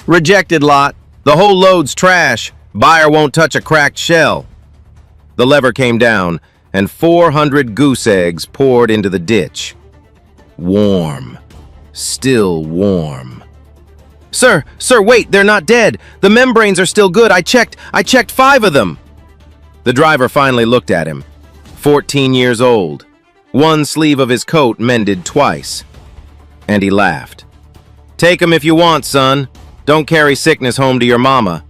Rejected lot. The whole load's trash. Buyer won't touch a cracked shell. The lever came down, and 400 goose eggs poured into the ditch. Warm. Still warm. Sir, wait, they're not dead. The membranes are still good. I checked 5 of them. The driver finally looked at him. 14 years old. One sleeve of his coat mended twice. And he laughed. Take 'em if you want, son. Don't carry sickness home to your mama.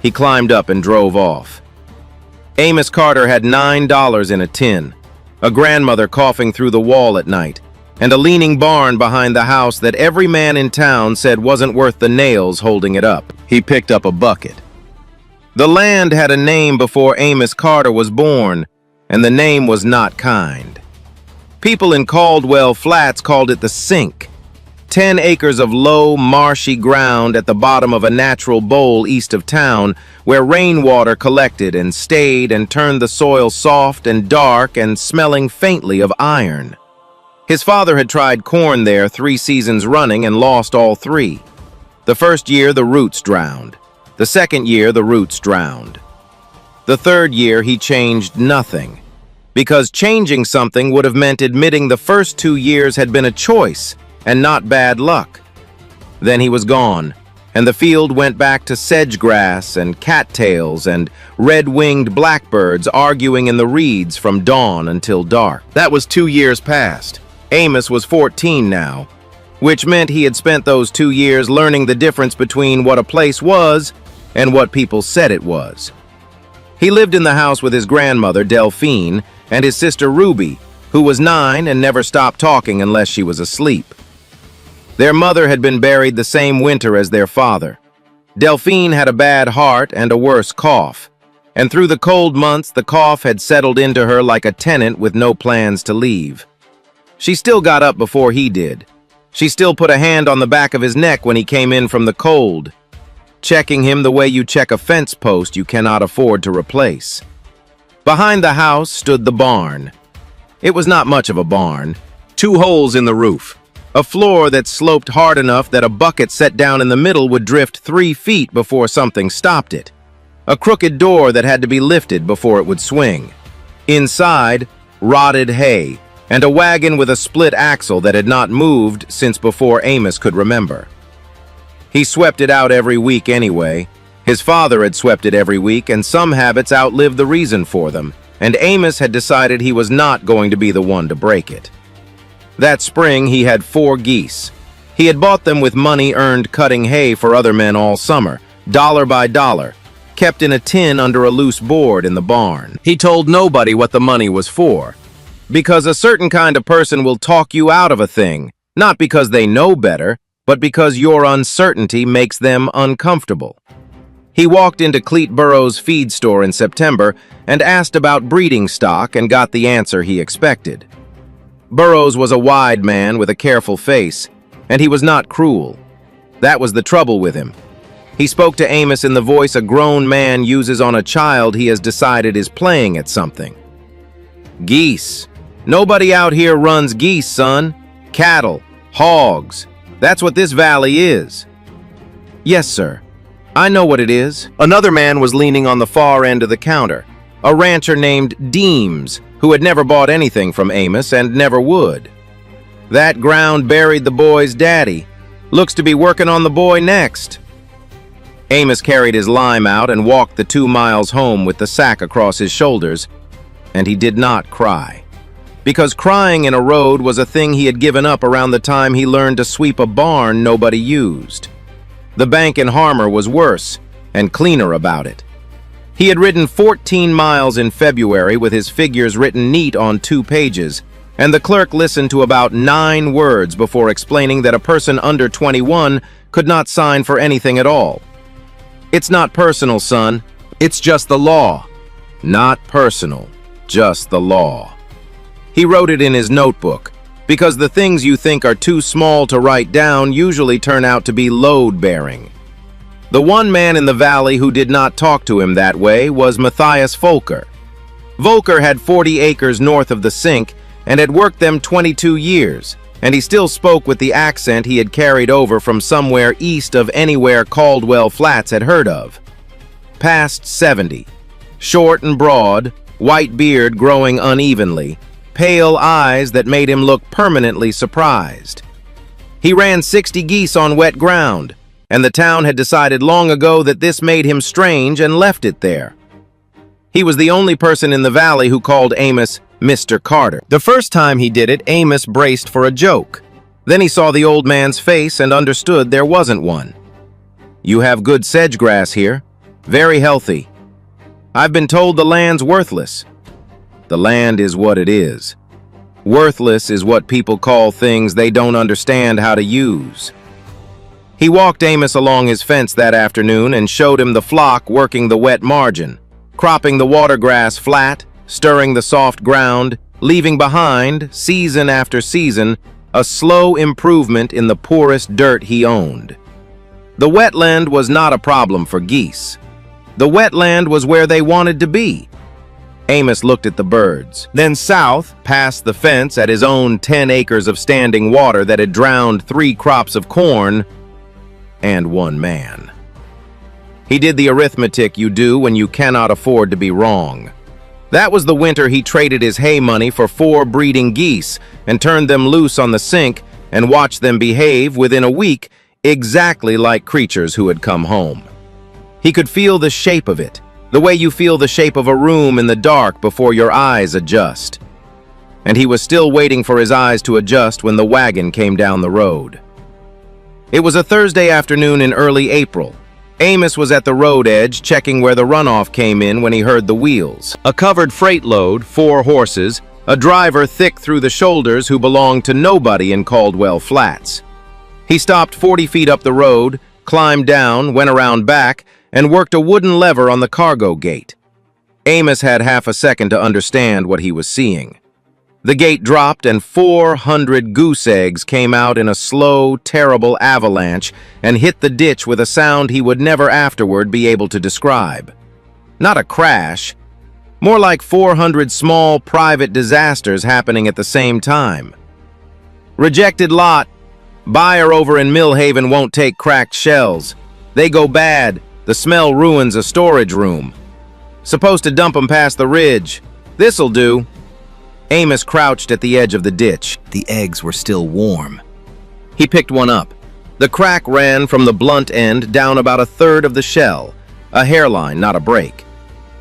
He climbed up and drove off. Amos Carter had $9 in a tin, a grandmother coughing through the wall at night, and a leaning barn behind the house that every man in town said wasn't worth the nails holding it up. He picked up a bucket. The land had a name before Amos Carter was born, and the name was not kind. People in Caldwell Flats called it the Sink. 10 acres of low, marshy ground at the bottom of a natural bowl east of town where rainwater collected and stayed and turned the soil soft and dark and smelling faintly of iron. His father had tried corn there 3 seasons running and lost all 3. The first year, the roots drowned. The second year, the roots drowned. The third year, he changed nothing, because changing something would have meant admitting the first 2 years had been a choice and not bad luck. Then he was gone, and the field went back to sedge grass and cattails and red-winged blackbirds arguing in the reeds from dawn until dark. That was 2 years past. Amos was 14 now, which meant he had spent those 2 years learning the difference between what a place was and what people said it was. He lived in the house with his grandmother, Delphine, and his sister Ruby, who was 9 and never stopped talking unless she was asleep. Their mother had been buried the same winter as their father. Delphine had a bad heart and a worse cough, and through the cold months the cough had settled into her like a tenant with no plans to leave. She still got up before he did. She still put a hand on the back of his neck when he came in from the cold, checking him the way you check a fence post you cannot afford to replace. Behind the house stood the barn. It was not much of a barn. 2 holes in the roof. A floor that sloped hard enough that a bucket set down in the middle would drift 3 feet before something stopped it. A crooked door that had to be lifted before it would swing. Inside, rotted hay, and a wagon with a split axle that had not moved since before Amos could remember. He swept it out every week anyway. His father had swept it every week, and some habits outlived the reason for them, and Amos had decided he was not going to be the one to break it. That spring, he had 4 geese. He had bought them with money earned cutting hay for other men all summer, dollar by dollar, kept in a tin under a loose board in the barn. He told nobody what the money was for, because a certain kind of person will talk you out of a thing, not because they know better, but because your uncertainty makes them uncomfortable. He walked into Cleet Burrows' feed store in September and asked about breeding stock and got the answer he expected. Burrows was a wide man with a careful face, and he was not cruel. That was the trouble with him. He spoke to Amos in the voice a grown man uses on a child he has decided is playing at something. Geese. Nobody out here runs geese, son. Cattle. Hogs. That's what this valley is. Yes, sir. I know what it is. Another man was leaning on the far end of the counter, a rancher named Deems, who had never bought anything from Amos and never would. That ground buried the boy's daddy. Looks to be working on the boy next. Amos carried his lime out and walked the 2 miles home with the sack across his shoulders, and he did not cry. Because crying in a road was a thing he had given up around the time he learned to sweep a barn nobody used. The bank in Harmer was worse and cleaner about it. He had ridden 14 miles in February with his figures written neat on 2 pages, and the clerk listened to about 9 words before explaining that a person under 21 could not sign for anything at all. It's not personal, son. It's just the law. Not personal, just the law. He wrote it in his notebook, because the things you think are too small to write down usually turn out to be load-bearing. The one man in the valley who did not talk to him that way was Matthias Volker. Volker had 40 acres north of the Sink and had worked them 22 years, and he still spoke with the accent he had carried over from somewhere east of anywhere Caldwell Flats had heard of. Past 70. Short and broad, white beard growing unevenly, pale eyes that made him look permanently surprised. He ran 60 geese on wet ground, and the town had decided long ago that this made him strange and left it there. He was the only person in the valley who called Amos Mr. Carter. The first time he did it, Amos braced for a joke. Then he saw the old man's face and understood there wasn't one. "You have good sedge grass here. Very healthy. I've been told the land's worthless." The land is what it is. Worthless is what people call things they don't understand how to use. He walked Amos along his fence that afternoon and showed him the flock working the wet margin, cropping the watergrass flat, stirring the soft ground, leaving behind, season after season, a slow improvement in the poorest dirt he owned. The wetland was not a problem for geese. The wetland was where they wanted to be. Amos looked at the birds, then south, past the fence at his own 10 acres of standing water that had drowned 3 crops of corn and 1 man. He did the arithmetic you do when you cannot afford to be wrong. That was the winter he traded his hay money for 4 breeding geese and turned them loose on the sink and watched them behave within a week exactly like creatures who had come home. He could feel the shape of it, the way you feel the shape of a room in the dark before your eyes adjust. And he was still waiting for his eyes to adjust when the wagon came down the road. It was a Thursday afternoon in early April. Amos was at the road edge checking where the runoff came in when he heard the wheels. A covered freight load, 4 horses, a driver thick through the shoulders who belonged to nobody in Caldwell Flats. He stopped 40 feet up the road, climbed down, went around back, and worked a wooden lever on the cargo gate. Amos had half a second to understand what he was seeing. The gate dropped and 400 goose eggs came out in a slow, terrible avalanche and hit the ditch with a sound he would never afterward be able to describe. Not a crash, more like 400 small private disasters happening at the same time. Rejected lot. Buyer over in Millhaven won't take cracked shells. They go bad. The smell ruins a storage room. Supposed to dump 'em past the ridge. This'll do. Amos crouched at the edge of the ditch. The eggs were still warm. He picked one up. The crack ran from the blunt end down about 1/3 of the shell, a hairline, not a break.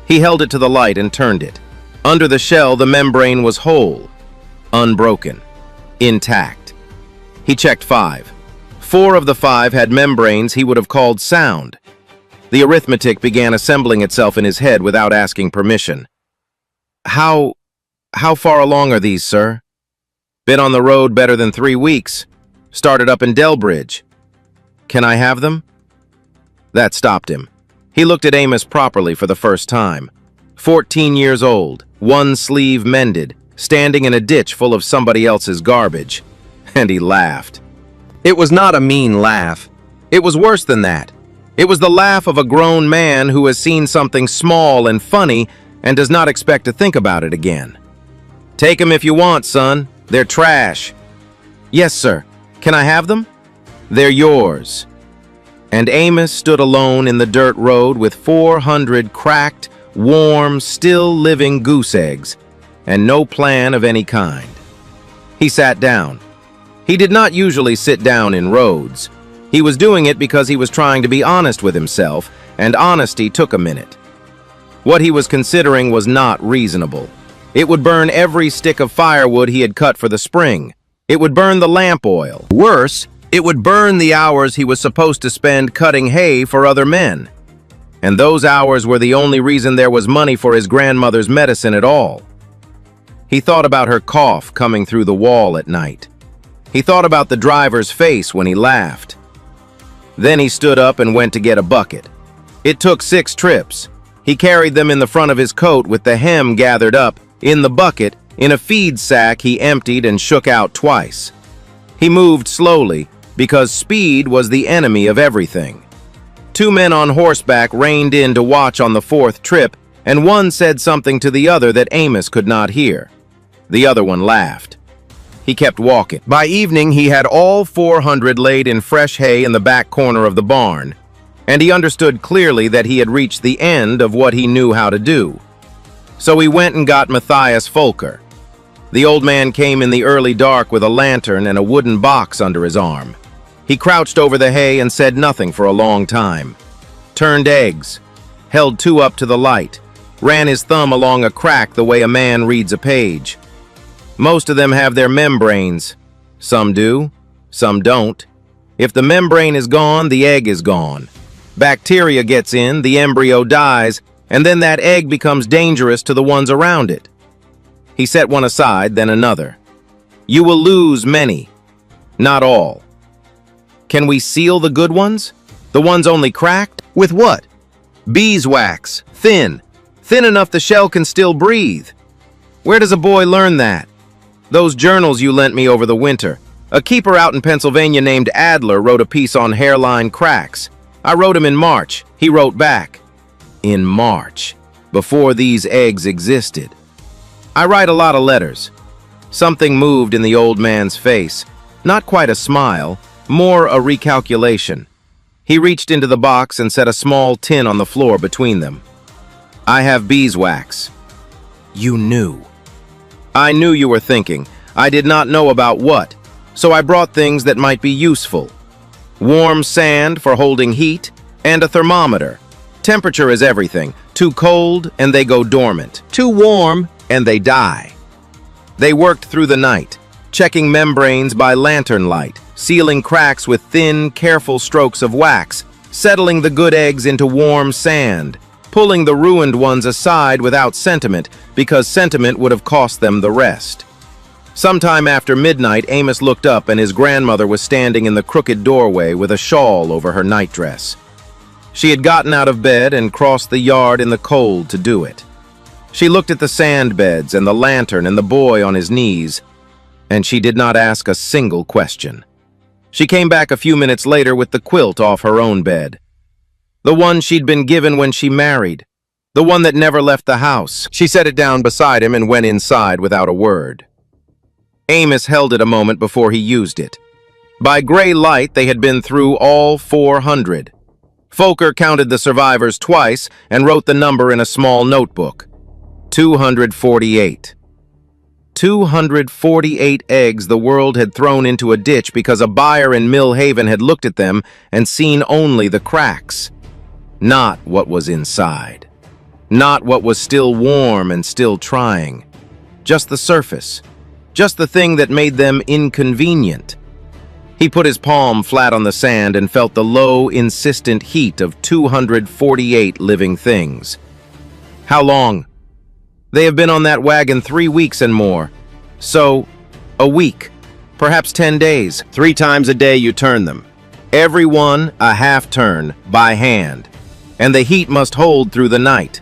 He held it to the light and turned it. Under the shell, the membrane was whole, unbroken, intact. He checked 5. 4 of the 5 had membranes he would have called sound. The arithmetic began assembling itself in his head without asking permission. How far along are these, sir?" "Been on the road better than 3 weeks. Started up in Delbridge." "Can I have them?" That stopped him. He looked at Amos properly for the first time. 14 years old, 1 sleeve mended, standing in a ditch full of somebody else's garbage. And he laughed. It was not a mean laugh. It was worse than that. It was the laugh of a grown man who has seen something small and funny and does not expect to think about it again. "Take 'em if you want, son. They're trash." "Yes, sir. Can I have them?" "They're yours." And Amos stood alone in the dirt road with 400 cracked, warm, still living goose eggs, and no plan of any kind. He sat down. He did not usually sit down in roads. He was doing it because he was trying to be honest with himself, and honesty took a minute. What he was considering was not reasonable. It would burn every stick of firewood he had cut for the spring. It would burn the lamp oil. Worse, it would burn the hours he was supposed to spend cutting hay for other men. And those hours were the only reason there was money for his grandmother's medicine at all. He thought about her cough coming through the wall at night. He thought about the driver's face when he laughed. Then he stood up and went to get a bucket. It took 6 trips. He carried them in the front of his coat with the hem gathered up, in the bucket, in a feed sack he emptied and shook out twice. He moved slowly, because speed was the enemy of everything. 2 men on horseback reined in to watch on the 4th trip, and one said something to the other that Amos could not hear. The other one laughed. He kept walking. By evening, he had all 400 laid in fresh hay in the back corner of the barn, and he understood clearly that he had reached the end of what he knew how to do. So he went and got Matthias Folker. The old man came in the early dark with a lantern and a wooden box under his arm. He crouched over the hay and said nothing for a long time. Turned eggs, held two up to the light, ran his thumb along a crack the way a man reads a page. Most of them have their membranes. Some do, some don't. If the membrane is gone, the egg is gone. Bacteria gets in, the embryo dies, and then that egg becomes dangerous to the ones around it. He set one aside, then another. You will lose many, not all. Can we seal the good ones? The ones only cracked? With what? Beeswax, thin enough the shell can still breathe. Where does a boy learn that? Those journals you lent me over the winter. A keeper out in Pennsylvania named Adler wrote a piece on hairline cracks. I wrote him in March. He wrote back. In March, before these eggs existed. I write a lot of letters. Something moved in the old man's face. Not quite a smile, more a recalculation. He reached into the box and set a small tin on the floor between them. I have beeswax. You knew. I knew you were thinking. I did not know about what, so I brought things that might be useful. Warm sand for holding heat, and a thermometer. Temperature is everything. Too cold, and they go dormant. Too warm, and they die. They worked through the night, checking membranes by lantern light, sealing cracks with thin, careful strokes of wax, settling the good eggs into warm sand, pulling the ruined ones aside without sentiment, because sentiment would have cost them the rest. Sometime after midnight, Amos looked up and his grandmother was standing in the crooked doorway with a shawl over her nightdress. She had gotten out of bed and crossed the yard in the cold to do it. She looked at the sand beds and the lantern and the boy on his knees, and she did not ask a single question. She came back a few minutes later with the quilt off her own bed. The one she'd been given when she married. The one that never left the house. She set it down beside him and went inside without a word. Amos held it a moment before he used it. By gray light, they had been through all 400. Folker counted the survivors twice and wrote the number in a small notebook. 248. 248 eggs the world had thrown into a ditch because a buyer in Mill Haven had looked at them and seen only the cracks. Not what was inside. Not what was still warm and still trying. Just the surface. Just the thing that made them inconvenient. He put his palm flat on the sand and felt the low, insistent heat of 248 living things. How long? They have been on that wagon 3 weeks and more. So, a week, perhaps 10 days. 3 times a day you turn them. Every one a half turn, by hand. And the heat must hold through the night.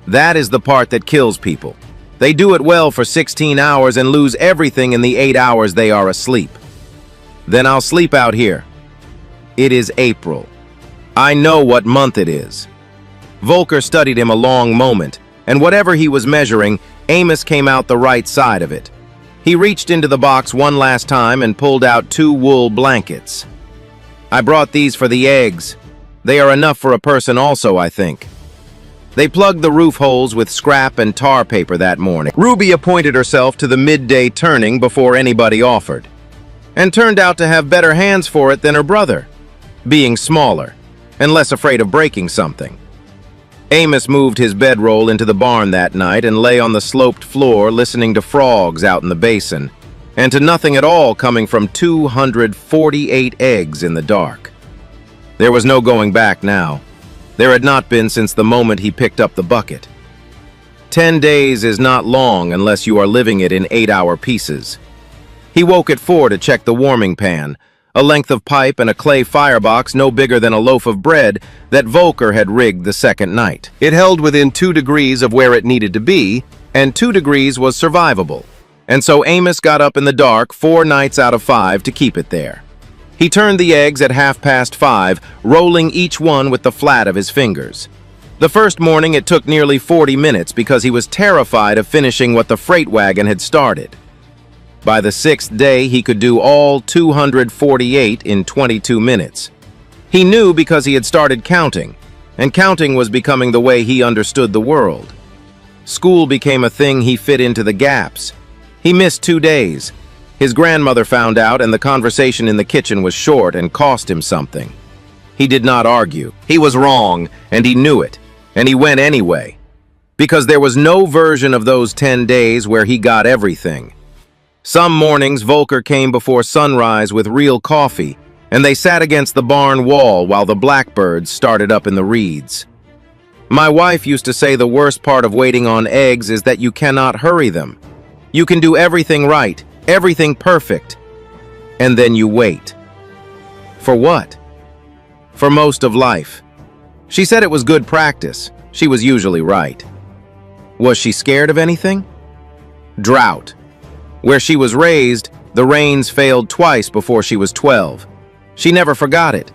That is the part that kills people. They do it well for 16 hours and lose everything in the 8 hours they are asleep. Then I'll sleep out here. It is April. I know what month it is. Volker studied him a long moment, and whatever he was measuring, Amos came out the right side of it. He reached into the box one last time and pulled out 2 wool blankets. I brought these for the eggs. They are enough for a person also, I think. They plugged the roof holes with scrap and tar paper that morning. Ruby appointed herself to the midday turning before anybody offered, and turned out to have better hands for it than her brother, being smaller and less afraid of breaking something. Amos moved his bedroll into the barn that night and lay on the sloped floor listening to frogs out in the basin, and to nothing at all coming from 248 eggs in the dark. There was no going back now. There had not been since the moment he picked up the bucket. 10 days is not long unless you are living it in 8-hour pieces. He woke at 4 to check the warming pan, a length of pipe and a clay firebox no bigger than a loaf of bread that Volker had rigged the second night. It held within 2 degrees of where it needed to be, and 2 degrees was survivable. And so Amos got up in the dark 4 nights out of 5 to keep it there. He turned the eggs at 5:30, rolling each one with the flat of his fingers. The first morning it took nearly 40 minutes because he was terrified of finishing what the freight wagon had started. By the 6th day, he could do all 248 in 22 minutes. He knew because he had started counting, and counting was becoming the way he understood the world. School became a thing he fit into the gaps. He missed 2 days. His grandmother found out, and the conversation in the kitchen was short and cost him something. He did not argue. He was wrong, and he knew it, and he went anyway. Because there was no version of those 10 days where he got everything. Some mornings, Volker came before sunrise with real coffee, and they sat against the barn wall while the blackbirds started up in the reeds. My wife used to say the worst part of waiting on eggs is that you cannot hurry them. You can do everything right, everything perfect, and then you wait. For what? For most of life. She said it was good practice. She was usually right. Was she scared of anything? Drought. Where she was raised, the rains failed twice before she was 12. She never forgot it.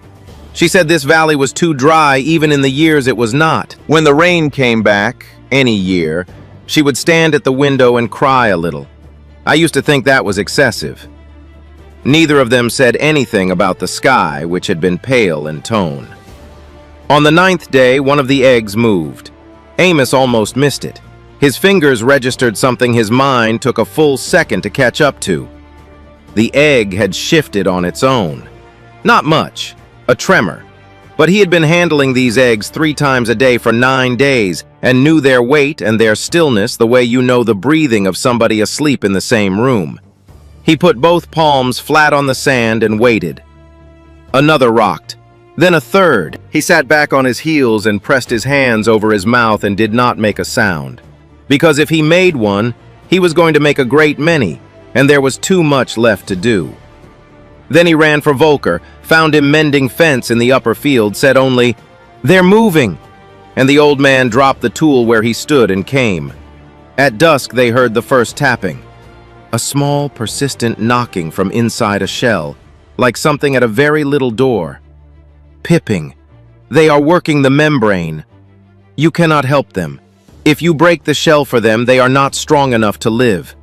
She said this valley was too dry even in the years it was not. When the rain came back, any year, she would stand at the window and cry a little. I used to think that was excessive. Neither of them said anything about the sky, which had been pale in tone. On the 9th day, one of the eggs moved. Amos almost missed it. His fingers registered something his mind took a full second to catch up to. The egg had shifted on its own. Not much, a tremor. But he had been handling these eggs 3 times a day for 9 days and knew their weight and their stillness the way you know the breathing of somebody asleep in the same room. He put both palms flat on the sand and waited. Another rocked. Then a third. He sat back on his heels and pressed his hands over his mouth and did not make a sound. Because if he made one, he was going to make a great many, and there was too much left to do. Then he ran for Volker, found him mending fence in the upper field, said only, "They're moving!" And the old man dropped the tool where he stood and came. At dusk they heard the first tapping. A small, persistent knocking from inside a shell, like something at a very little door. Pipping. They are working the membrane. You cannot help them. If you break the shell for them, they are not strong enough to live.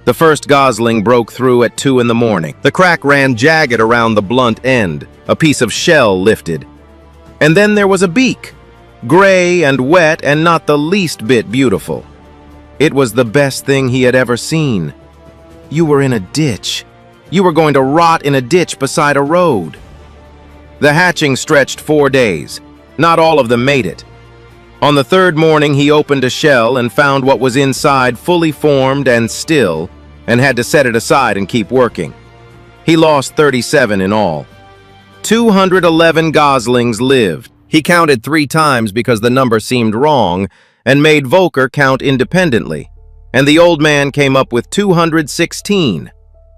The first gosling broke through at 2 in the morning. The crack ran jagged around the blunt end. A piece of shell lifted. And then there was a beak. Gray and wet and not the least bit beautiful. It was the best thing he had ever seen. You were in a ditch. You were going to rot in a ditch beside a road. The hatching stretched 4 days. Not all of them made it. On the 3rd morning, he opened a shell and found what was inside fully formed and still, and had to set it aside and keep working. He lost 37 in all. 211 goslings lived. He counted 3 times because the number seemed wrong, and made Volker count independently, and the old man came up with 216,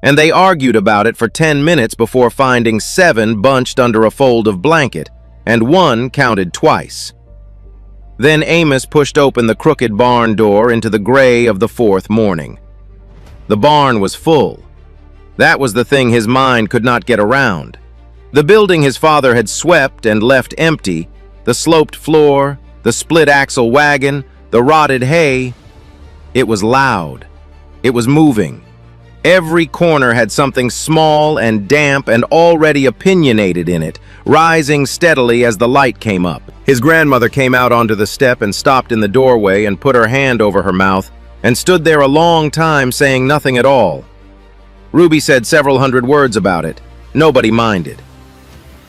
and they argued about it for 10 minutes before finding 7 bunched under a fold of blanket, and 1 counted twice. Then Amos pushed open the crooked barn door into the gray of the 4th morning. The barn was full. That was the thing his mind could not get around. The building his father had swept and left empty, the sloped floor, the split-axle wagon, the rotted hay. It was loud. It was moving. Every corner had something small and damp and already opinionated in it, rising steadily as the light came up. His grandmother came out onto the step and stopped in the doorway and put her hand over her mouth and stood there a long time saying nothing at all. Ruby said several hundred words about it. Nobody minded.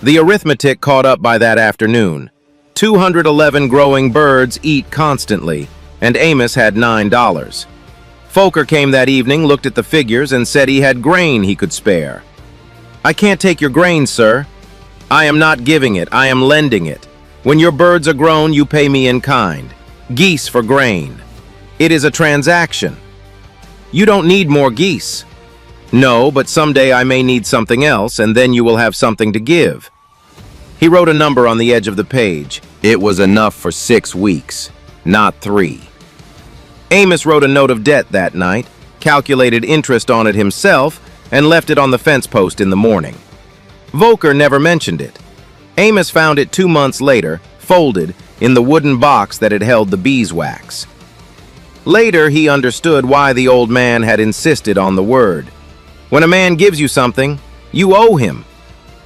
The arithmetic caught up by that afternoon. 211 growing birds eat constantly, and Amos had $9. Volker came that evening, looked at the figures, and said he had grain he could spare. "I can't take your grain, sir. I am not giving it, I am lending it. When your birds are grown, you pay me in kind. Geese for grain. It is a transaction. You don't need more geese." "No, but someday I may need something else, and then you will have something to give." He wrote a number on the edge of the page. It was enough for 6 weeks, not 3. Amos wrote a note of debt that night, calculated interest on it himself, and left it on the fence post in the morning. Volker never mentioned it. Amos found it 2 months later, folded, in the wooden box that had held the beeswax. Later, he understood why the old man had insisted on the word. When a man gives you something, you owe him.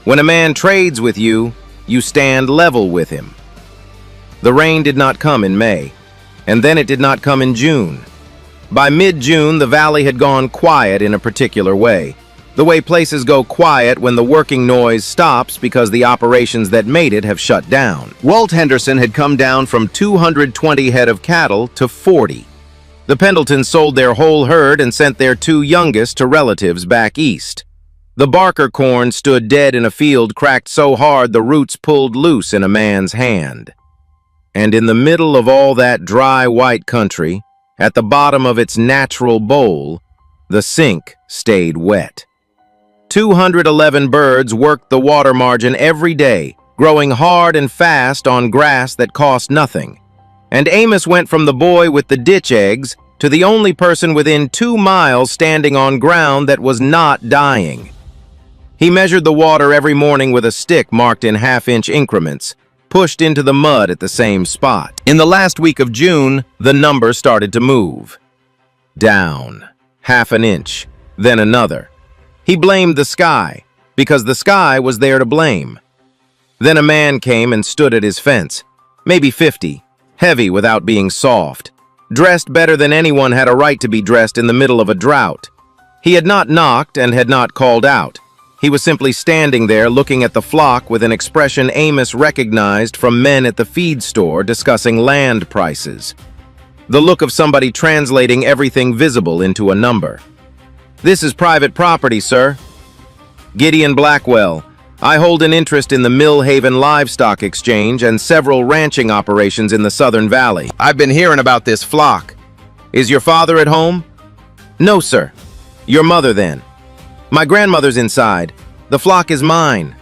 When a man trades with you, you stand level with him. The rain did not come in May, and then it did not come in June. By mid-June, the valley had gone quiet in a particular way. The way places go quiet when the working noise stops because the operations that made it have shut down. Walt Henderson had come down from 220 head of cattle to 40. The Pendletons sold their whole herd and sent their 2 youngest to relatives back east. The Barker corn stood dead in a field cracked so hard the roots pulled loose in a man's hand. And in the middle of all that dry white country, at the bottom of its natural bowl, the sink stayed wet. 211 birds worked the water margin every day, growing hard and fast on grass that cost nothing. And Amos went from the boy with the ditch eggs to the only person within 2 miles standing on ground that was not dying. He measured the water every morning with a stick marked in half-inch increments, pushed into the mud at the same spot. In the last week of June, the number started to move. Down, half an inch, then another. He blamed the sky, because the sky was there to blame. Then a man came and stood at his fence, maybe 50, heavy without being soft, dressed better than anyone had a right to be dressed in the middle of a drought. He had not knocked and had not called out. He was simply standing there looking at the flock with an expression Amos recognized from men at the feed store discussing land prices. The look of somebody translating everything visible into a number. "This is private property, sir." "Gideon Blackwell. I hold an interest in the Millhaven Livestock Exchange and several ranching operations in the Southern Valley. I've been hearing about this flock. Is your father at home?" "No, sir." "Your mother, then?" "My grandmother's inside. The flock is mine."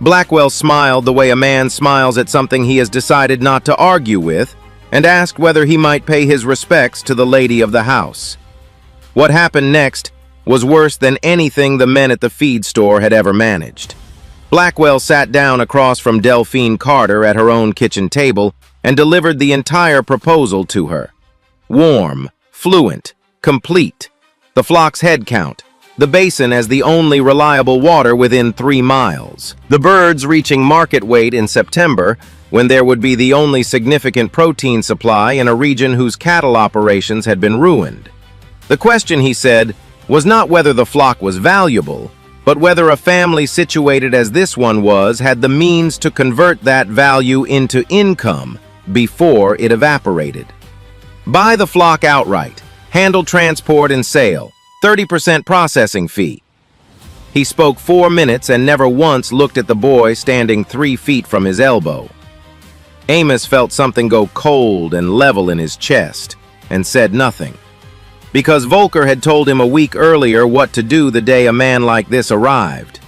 Blackwell smiled the way a man smiles at something he has decided not to argue with, and asked whether he might pay his respects to the lady of the house. What happened next was worse than anything the men at the feed store had ever managed. Blackwell sat down across from Delphine Carter at her own kitchen table and delivered the entire proposal to her. Warm, fluent, complete. The flock's head count. The basin as the only reliable water within 3 miles. The birds reaching market weight in September, when there would be the only significant protein supply in a region whose cattle operations had been ruined. The question, he said, was not whether the flock was valuable, but whether a family situated as this one was had the means to convert that value into income before it evaporated. Buy the flock outright, handle transport and sale, 30% processing fee. He spoke 4 minutes and never once looked at the boy standing 3 feet from his elbow. Amos felt something go cold and level in his chest and said nothing. Because Volker had told him a week earlier what to do the day a man like this arrived.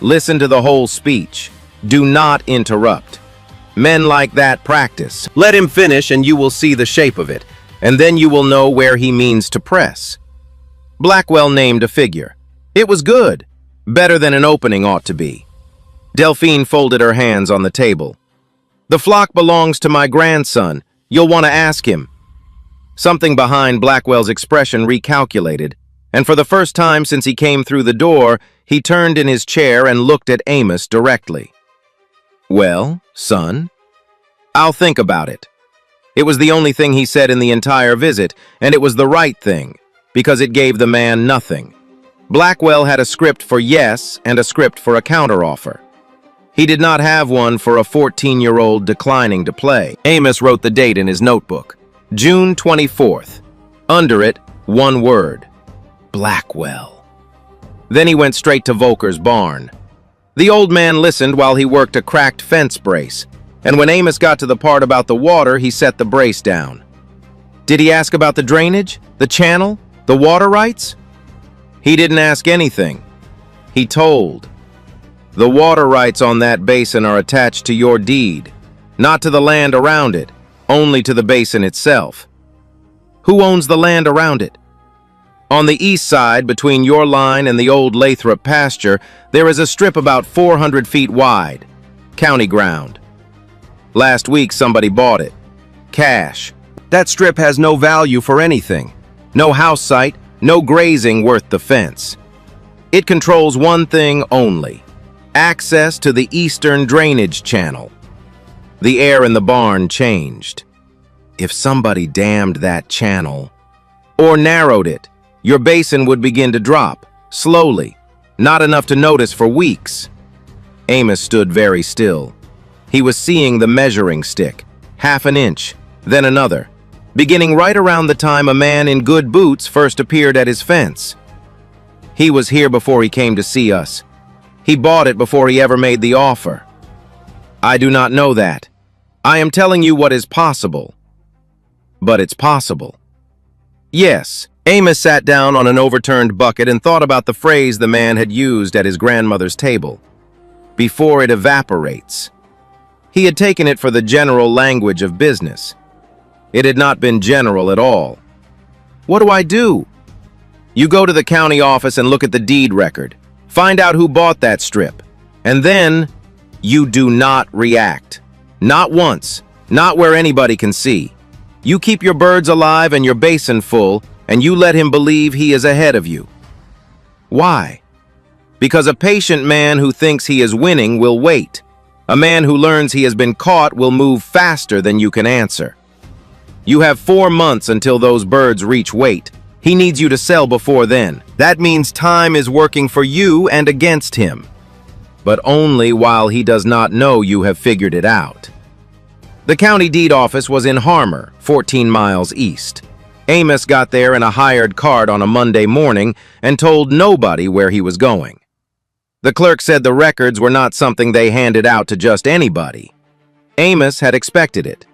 Listen to the whole speech. Do not interrupt. Men like that practice. Let him finish and you will see the shape of it, and then you will know where he means to press. Blackwell named a figure. It was good. Better than an opening ought to be. Delphine folded her hands on the table. "The flock belongs to my grandson. You'll want to ask him." Something behind Blackwell's expression recalculated, and for the first time since he came through the door, he turned in his chair and looked at Amos directly. "Well, son?" "I'll think about it." It was the only thing he said in the entire visit, and it was the right thing, because it gave the man nothing. Blackwell had a script for yes and a script for a counteroffer. He did not have one for a 14-year-old declining to play. Amos wrote the date in his notebook. June 24th. Under it, one word. Blackwell. Then he went straight to Volker's barn. The old man listened while he worked a cracked fence brace, and when Amos got to the part about the water, he set the brace down. Did he ask about the drainage, the channel, the water rights? He didn't ask anything. He told. The water rights on that basin are attached to your deed, not to the land around it, only to the basin itself. Who owns the land around it? On the east side, between your line and the old Lathrop pasture, there is a strip about 400 feet wide. County ground. Last week, somebody bought it. Cash. That strip has no value for anything. No house site, no grazing worth the fence. It controls one thing only: access to the eastern drainage channel. The air in the barn changed. If somebody dammed that channel, or narrowed it, your basin would begin to drop, slowly, not enough to notice for weeks. Amos stood very still. He was seeing the measuring stick, half an inch, then another, beginning right around the time a man in good boots first appeared at his fence. He was here before he came to see us. He bought it before he ever made the offer. I do not know that. I am telling you what is possible. But it's possible. Yes, Amos sat down on an overturned bucket and thought about the phrase the man had used at his grandmother's table. Before it evaporates. He had taken it for the general language of business. It had not been general at all. What do I do? You go to the county office and look at the deed record. Find out who bought that strip. And then, you do not react. Not once. Not where anybody can see. You keep your birds alive and your basin full, and you let him believe he is ahead of you. Why? Because a patient man who thinks he is winning will wait. A man who learns he has been caught will move faster than you can answer. You have 4 months until those birds reach weight. He needs you to sell before then. That means time is working for you and against him. But only while he does not know you have figured it out. The county deed office was in Harmer, 14 miles east. Amos got there in a hired cart on a Monday morning and told nobody where he was going. The clerk said the records were not something they handed out to just anybody. Amos had expected it.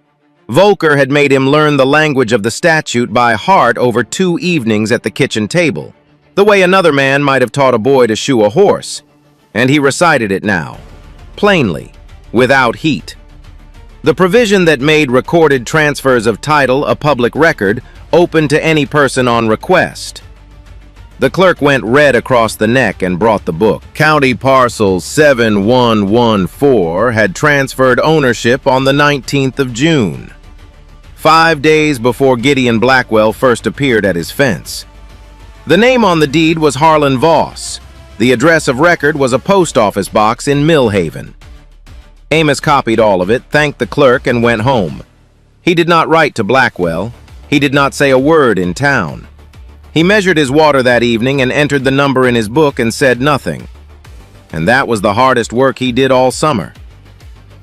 Volker had made him learn the language of the statute by heart over 2 evenings at the kitchen table, the way another man might have taught a boy to shoe a horse, and he recited it now, plainly, without heat. The provision that made recorded transfers of title a public record open to any person on request. The clerk went red across the neck and brought the book. County Parcel 7114 had transferred ownership on the 19th of June, 5 days before Gideon Blackwell first appeared at his fence. The name on the deed was Harlan Voss. The address of record was a post office box in Millhaven. Amos copied all of it, thanked the clerk, and went home. He did not write to Blackwell. He did not say a word in town. He measured his water that evening and entered the number in his book and said nothing. And that was the hardest work he did all summer.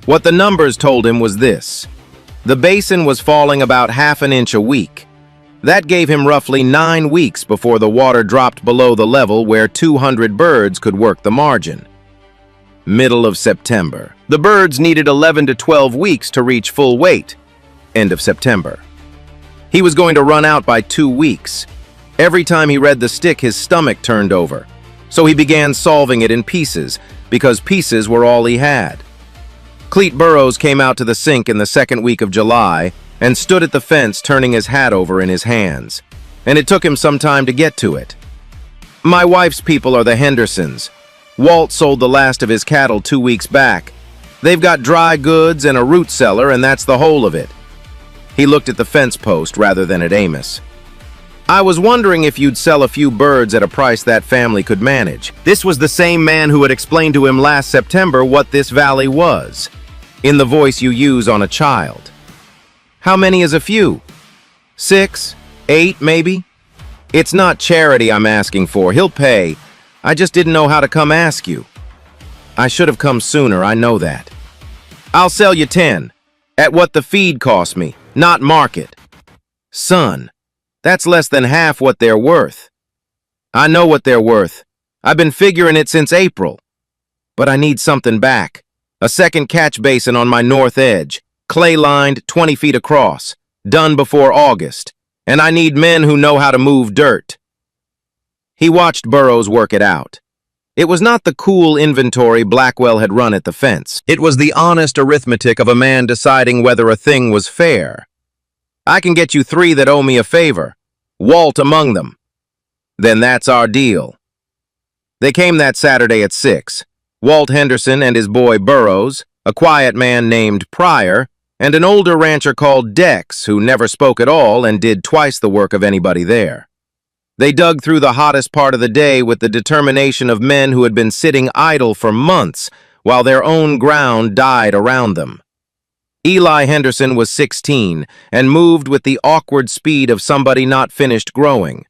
What the numbers told him was this: the basin was falling about half an inch a week. That gave him roughly 9 weeks before the water dropped below the level where 200 birds could work the margin. Middle of September. The birds needed 11 to 12 weeks to reach full weight. End of September. He was going to run out by 2 weeks. Every time he read the stick, his stomach turned over. So he began solving it in pieces, because pieces were all he had. Cleet Burrows came out to the sink in the second week of July and stood at the fence turning his hat over in his hands. And it took him some time to get to it. My wife's people are the Hendersons. Walt sold the last of his cattle 2 weeks back. They've got dry goods and a root cellar, and that's the whole of it. He looked at the fence post rather than at Amos. I was wondering if you'd sell a few birds at a price that family could manage. This was the same man who had explained to him last September what this valley was, in the voice you use on a child. How many is a few? 6, 8, maybe? It's not charity I'm asking for. He'll pay. I just didn't know how to come ask you. I should have come sooner, I know that. I'll sell you 10, at what the feed cost me, not market. Son, that's less than half what they're worth. I know what they're worth. I've been figuring it since April. But I need something back. A second catch basin on my north edge, clay-lined, 20 feet across, done before August. And I need men who know how to move dirt. He watched Burrows work it out. It was not the cool inventory Blackwell had run at the fence. It was the honest arithmetic of a man deciding whether a thing was fair. I can get you 3 that owe me a favor, Walt among them. Then that's our deal. They came that Saturday at 6. Walt Henderson and his boy Burrows, a quiet man named Pryor, and an older rancher called Dex, who never spoke at all and did twice the work of anybody there. They dug through the hottest part of the day with the determination of men who had been sitting idle for months while their own ground died around them. Eli Henderson was 16 and moved with the awkward speed of somebody not finished growing.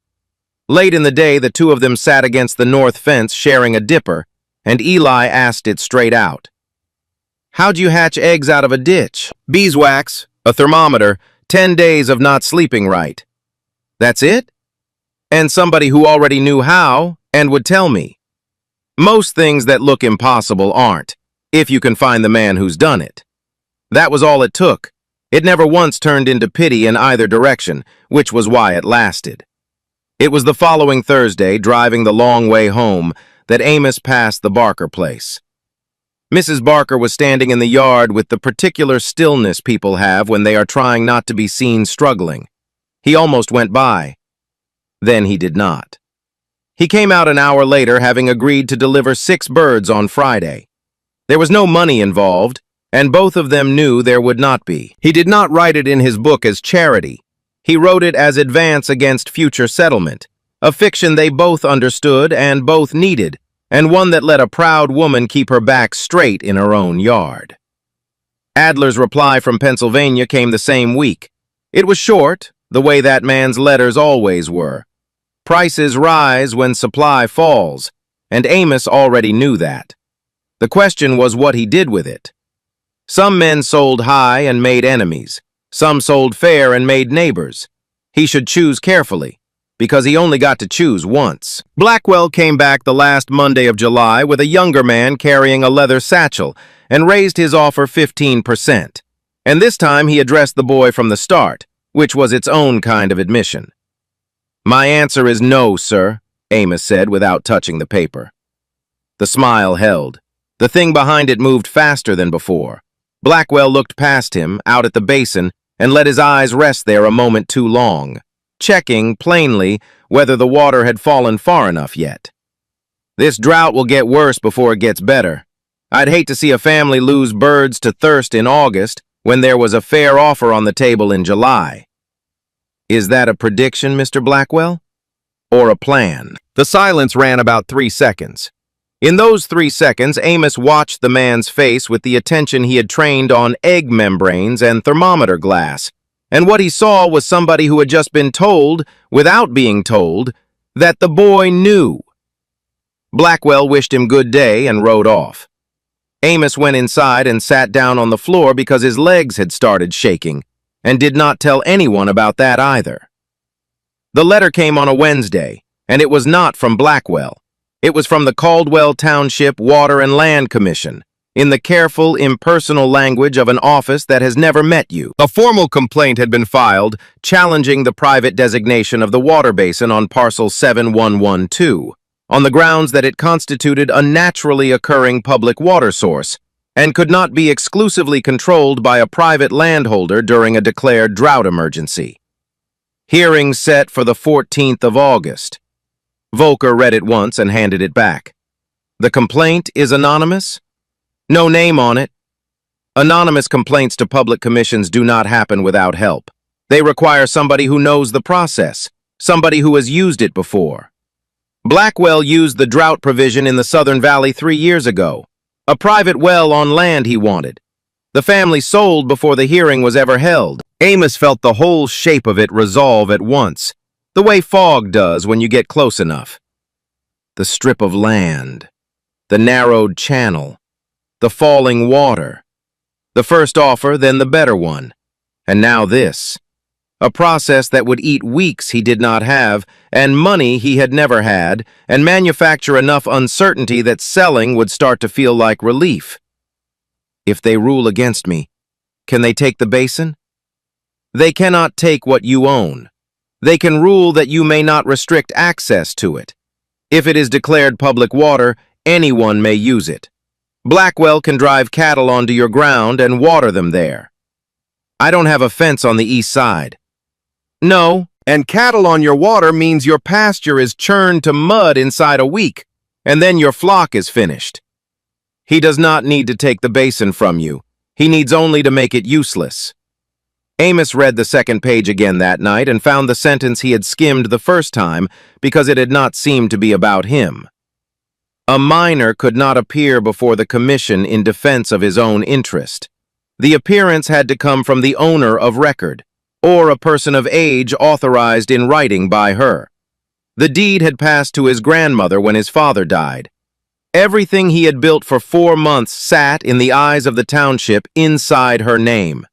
Late in the day, the two of them sat against the north fence sharing a dipper, and Eli asked it straight out. "How'd you hatch eggs out of a ditch?" "Beeswax, a thermometer, 10 days of not sleeping right." "That's it?" And somebody who already knew how and would tell me. Most things that look impossible aren't, if you can find the man who's done it. That was all it took. It never once turned into pity in either direction, which was why it lasted. It was the following Thursday, driving the long way home, that Amos passed the Barker place. Mrs. Barker was standing in the yard with the particular stillness people have when they are trying not to be seen struggling. He almost went by. Then he did not. He came out an hour later, having agreed to deliver 6 birds on Friday. There was no money involved, and both of them knew there would not be. He did not write it in his book as charity. He wrote it as advance against future settlement, a fiction they both understood and both needed, and one that let a proud woman keep her back straight in her own yard. Adler's reply from Pennsylvania came the same week. It was short, the way that man's letters always were. Prices rise when supply falls, and Amos already knew that. The question was what he did with it. Some men sold high and made enemies. Some sold fair and made neighbors. He should choose carefully, because he only got to choose once. Blackwell came back the last Monday of July with a younger man carrying a leather satchel and raised his offer 15%. And this time he addressed the boy from the start, which was its own kind of admission. "My answer is no, sir," Amos said without touching the paper. The smile held. The thing behind it moved faster than before. Blackwell looked past him, out at the basin, and let his eyes rest there a moment too long, checking, plainly, whether the water had fallen far enough yet. "This drought will get worse before it gets better. I'd hate to see a family lose birds to thirst in August when there was a fair offer on the table in July." "Is that a prediction, Mr. Blackwell? Or a plan?" The silence ran about 3 seconds. In those 3 seconds, Amos watched the man's face with the attention he had trained on egg membranes and thermometer glass, and what he saw was somebody who had just been told, without being told, that the boy knew. Blackwell wished him good day and rode off. Amos went inside and sat down on the floor because his legs had started shaking, and did not tell anyone about that either. The letter came on a Wednesday, and it was not from Blackwell. It was from the Caldwell Township Water and Land Commission, in the careful, impersonal language of an office that has never met you. A formal complaint had been filed challenging the private designation of the water basin on parcel 7112, on the grounds that it constituted a naturally occurring public water source and could not be exclusively controlled by a private landholder during a declared drought emergency. Hearing set for the 14th of August. Volker read it once and handed it back. "The complaint is anonymous? No name on it. Anonymous complaints to public commissions do not happen without help. They require somebody who knows the process, somebody who has used it before. Blackwell used the drought provision in the Southern Valley 3 years ago. A private well on land he wanted. The family sold before the hearing was ever held." Amos felt the whole shape of it resolve at once, the way fog does when you get close enough. The strip of land, the narrowed channel, the falling water. The first offer, then the better one. And now this. A process that would eat weeks he did not have, and money he had never had, and manufacture enough uncertainty that selling would start to feel like relief. If they rule against me, can they take the basin? They cannot take what you own. They can rule that you may not restrict access to it. If it is declared public water, anyone may use it. Blackwell can drive cattle onto your ground and water them there. I don't have a fence on the east side. No, and cattle on your water means your pasture is churned to mud inside a week, and then your flock is finished. He does not need to take the basin from you. He needs only to make it useless. Amos read the second page again that night and found the sentence he had skimmed the first time because it had not seemed to be about him. A minor could not appear before the commission in defense of his own interest. The appearance had to come from the owner of record, or a person of age authorized in writing by her. The deed had passed to his grandmother when his father died. Everything he had built for 4 months sat, in the eyes of the township, inside her name.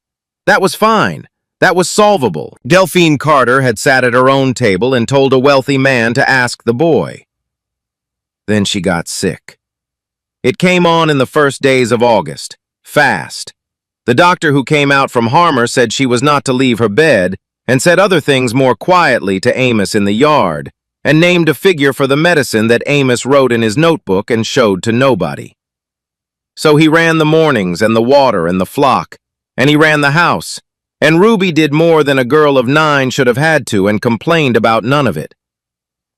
That was fine. That was solvable. Delphine Carter had sat at her own table and told a wealthy man to ask the boy. Then she got sick. It came on in the first days of August. Fast. The doctor who came out from Harmer said she was not to leave her bed, and said other things more quietly to Amos in the yard, and named a figure for the medicine that Amos wrote in his notebook and showed to nobody. So he ran the mornings and the water and the flock, and he ran the house, and Ruby did more than a girl of 9 should have had to and complained about none of it.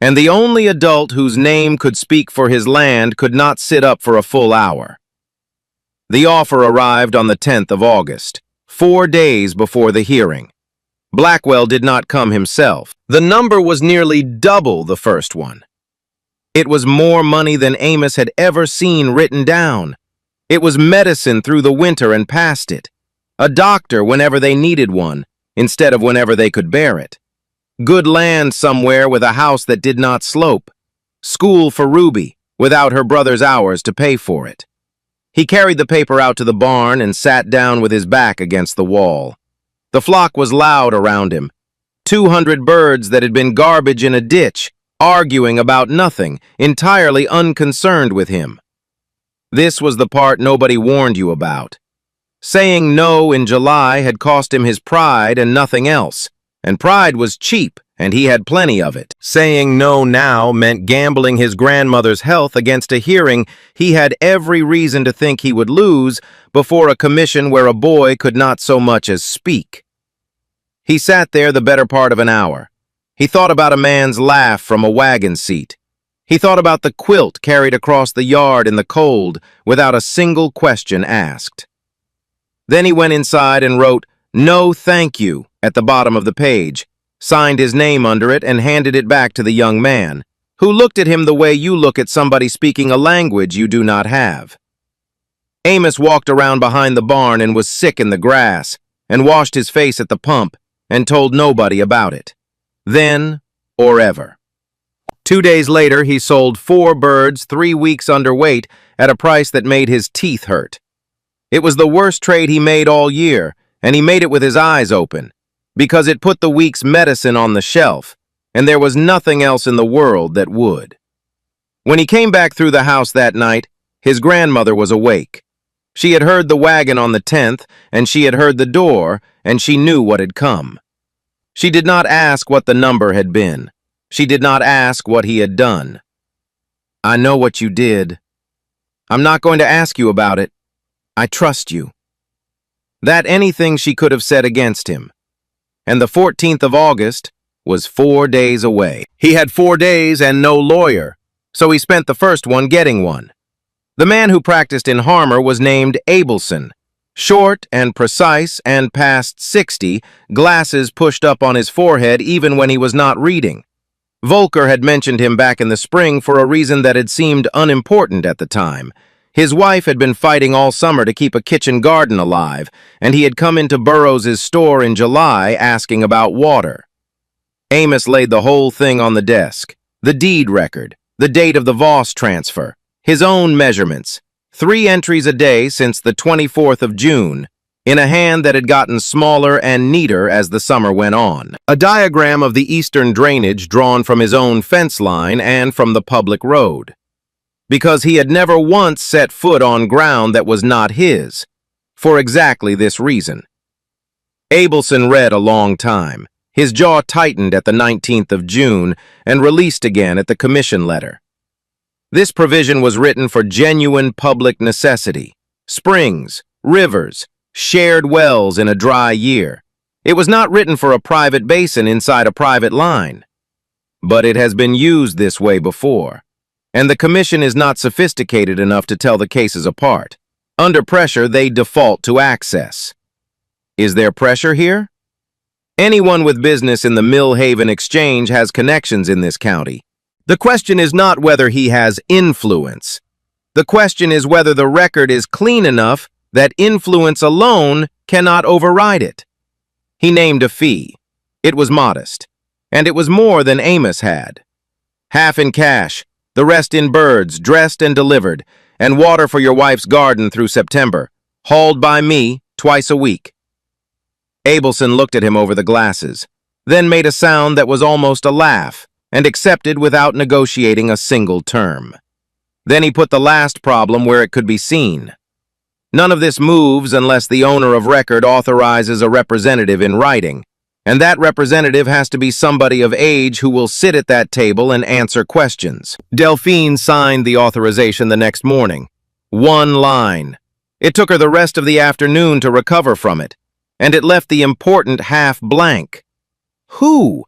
And the only adult whose name could speak for his land could not sit up for a full hour. The offer arrived on the 10th of August, 4 days before the hearing. Blackwell did not come himself. The number was nearly double the first one. It was more money than Amos had ever seen written down. It was medicine through the winter and past it. A doctor whenever they needed one, instead of whenever they could bear it. Good land somewhere with a house that did not slope. School for Ruby, without her brother's hours to pay for it. He carried the paper out to the barn and sat down with his back against the wall. The flock was loud around him. 200 birds that had been garbage in a ditch, arguing about nothing, entirely unconcerned with him. This was the part nobody warned you about. Saying no in July had cost him his pride and nothing else, and pride was cheap, and he had plenty of it. Saying no now meant gambling his grandmother's health against a hearing he had every reason to think he would lose before a commission where a boy could not so much as speak. He sat there the better part of an hour. He thought about a man's laugh from a wagon seat. He thought about the quilt carried across the yard in the cold without a single question asked. Then he went inside and wrote, "No, thank you," at the bottom of the page, signed his name under it, and handed it back to the young man, who looked at him the way you look at somebody speaking a language you do not have. Amos walked around behind the barn and was sick in the grass, and washed his face at the pump, and told nobody about it. Then or ever. 2 days later, he sold 4 birds 3 weeks underweight at a price that made his teeth hurt. It was the worst trade he made all year, and he made it with his eyes open, because it put the week's medicine on the shelf, and there was nothing else in the world that would. When he came back through the house that night, his grandmother was awake. She had heard the wagon on the 10th, and she had heard the door, and she knew what had come. She did not ask what the number had been. She did not ask what he had done. "I know what you did. I'm not going to ask you about it. I trust you." That anything she could have said against him. And the 14th of August was 4 days away. He had 4 days and no lawyer, so he spent the first one getting one. The man who practiced in Harmer was named Abelson. Short and precise and past 60, glasses pushed up on his forehead even when he was not reading. Volker had mentioned him back in the spring for a reason that had seemed unimportant at the time. His wife had been fighting all summer to keep a kitchen garden alive, and he had come into Burroughs' store in July asking about water. Amos laid the whole thing on the desk. The deed record, the date of the Voss transfer, his own measurements, 3 entries a day since the 24th of June, in a hand that had gotten smaller and neater as the summer went on. A diagram of the eastern drainage drawn from his own fence line and from the public road. Because he had never once set foot on ground that was not his, for exactly this reason. Abelson read a long time. His jaw tightened at the 19th of June and released again at the commission letter. This provision was written for genuine public necessity. Springs, rivers, shared wells in a dry year. It was not written for a private basin inside a private line. But it has been used this way before, and the commission is not sophisticated enough to tell the cases apart. Under pressure, they default to access. Is there pressure here? Anyone with business in the Mill Haven Exchange has connections in this county. The question is not whether he has influence. The question is whether the record is clean enough that influence alone cannot override it. He named a fee. It was modest, and it was more than Amos had. Half in cash, the rest in birds, dressed and delivered, and water for your wife's garden through September, hauled by me twice a week. Abelson looked at him over the glasses, then made a sound that was almost a laugh, and accepted without negotiating a single term. Then he put the last problem where it could be seen. None of this moves unless the owner of record authorizes a representative in writing, and that representative has to be somebody of age who will sit at that table and answer questions. Delphine signed the authorization the next morning. One line. It took her the rest of the afternoon to recover from it, and it left the important half blank. Who?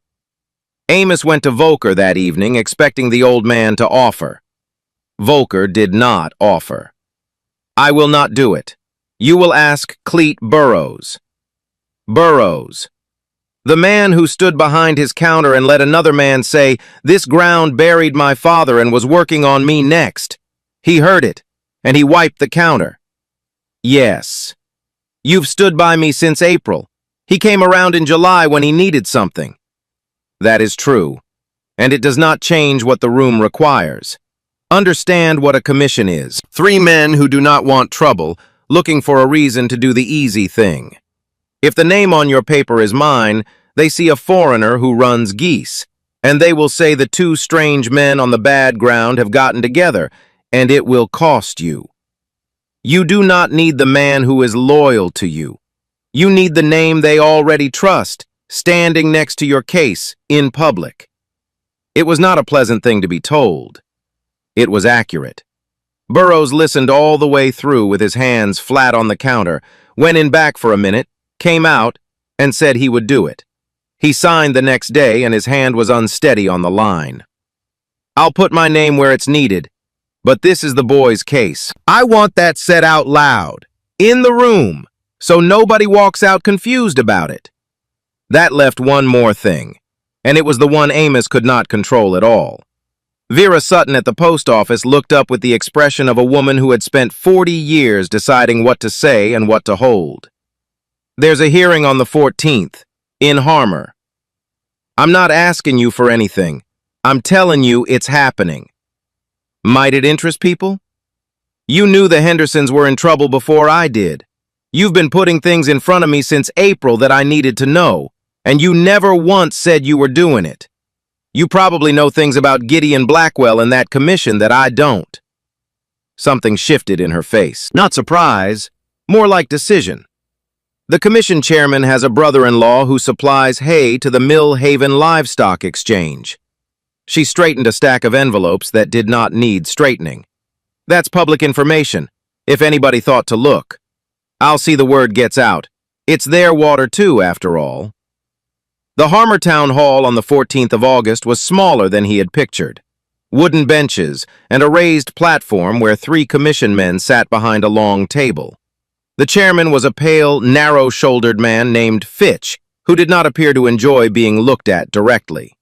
Amos went to Volker that evening, expecting the old man to offer. Volker did not offer. I will not do it. You will ask Cleet Burrows. Burrows. The man who stood behind his counter and let another man say, "This ground buried my father and was working on me next." He heard it, and he wiped the counter. Yes. You've stood by me since April. He came around in July when he needed something. That is true, and it does not change what the room requires. Understand what a commission is. 3 men who do not want trouble, looking for a reason to do the easy thing. If the name on your paper is mine, they see a foreigner who runs geese, and they will say the 2 strange men on the bad ground have gotten together, and it will cost you. You do not need the man who is loyal to you. You need the name they already trust, standing next to your case in public. It was not a pleasant thing to be told. It was accurate. Burrows listened all the way through with his hands flat on the counter, went in back for a minute, came out, and said he would do it. He signed the next day, and his hand was unsteady on the line. I'll put my name where it's needed, but this is the boy's case. I want that said out loud, in the room, so nobody walks out confused about it. That left one more thing, and it was the one Amos could not control at all. Vera Sutton at the post office looked up with the expression of a woman who had spent 40 years deciding what to say and what to hold. There's a hearing on the 14th, in Harmer. I'm not asking you for anything. I'm telling you it's happening. Might it interest people? You knew the Hendersons were in trouble before I did. You've been putting things in front of me since April that I needed to know, and you never once said you were doing it. You probably know things about Gideon Blackwell and that commission that I don't. Something shifted in her face. Not surprise, more like decision. The commission chairman has a brother-in-law who supplies hay to the Mill Haven Livestock Exchange. She straightened a stack of envelopes that did not need straightening. That's public information, if anybody thought to look. I'll see the word gets out. It's their water too, after all. The Harmer Town Hall on the 14th of August was smaller than he had pictured. Wooden benches and a raised platform where 3 commission men sat behind a long table. The chairman was a pale, narrow-shouldered man named Fitch, who did not appear to enjoy being looked at directly.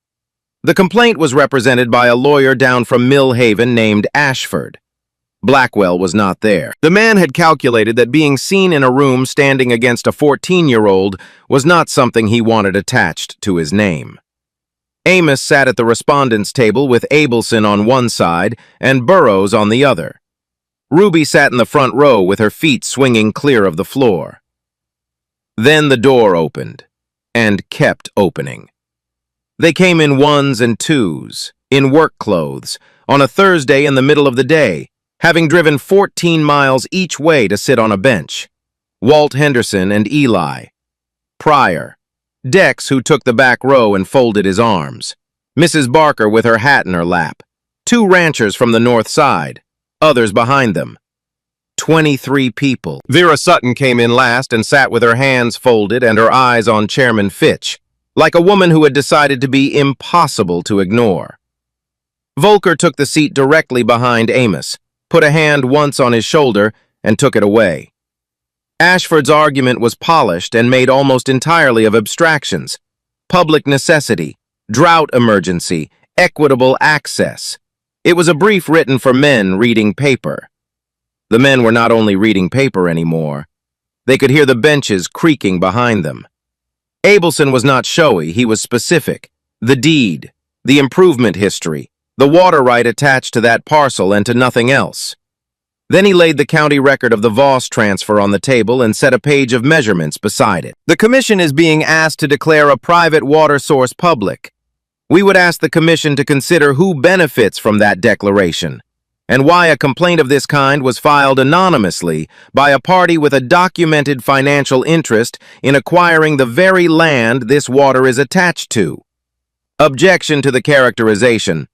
The complaint was represented by a lawyer down from Mill Haven named Ashford. Blackwell was not there. The man had calculated that being seen in a room standing against a 14-year-old was not something he wanted attached to his name. Amos sat at the respondents' table with Abelson on one side and Burrows on the other. Ruby sat in the front row with her feet swinging clear of the floor. Then the door opened, and kept opening. They came in 1s and 2s, in work clothes, on a Thursday in the middle of the day, having driven 14 miles each way to sit on a bench. Walt Henderson and Eli. Pryor. Dex, who took the back row and folded his arms. Mrs. Barker with her hat in her lap. 2 ranchers from the north side. Others behind them. 23 people. Vera Sutton came in last and sat with her hands folded and her eyes on Chairman Fitch, like a woman who had decided to be impossible to ignore. Volker took the seat directly behind Amos, put a hand once on his shoulder, and took it away. Ashford's argument was polished and made almost entirely of abstractions: public necessity, drought emergency, equitable access. It was a brief written for men reading paper. The men were not only reading paper anymore. They could hear the benches creaking behind them. Abelson was not showy, he was specific. The deed, the improvement history, the water right attached to that parcel and to nothing else. Then he laid the county record of the Voss transfer on the table and set a page of measurements beside it. The commission is being asked to declare a private water source public. We would ask the commission to consider who benefits from that declaration, and why a complaint of this kind was filed anonymously by a party with a documented financial interest in acquiring the very land this water is attached to. Objection to the characterization.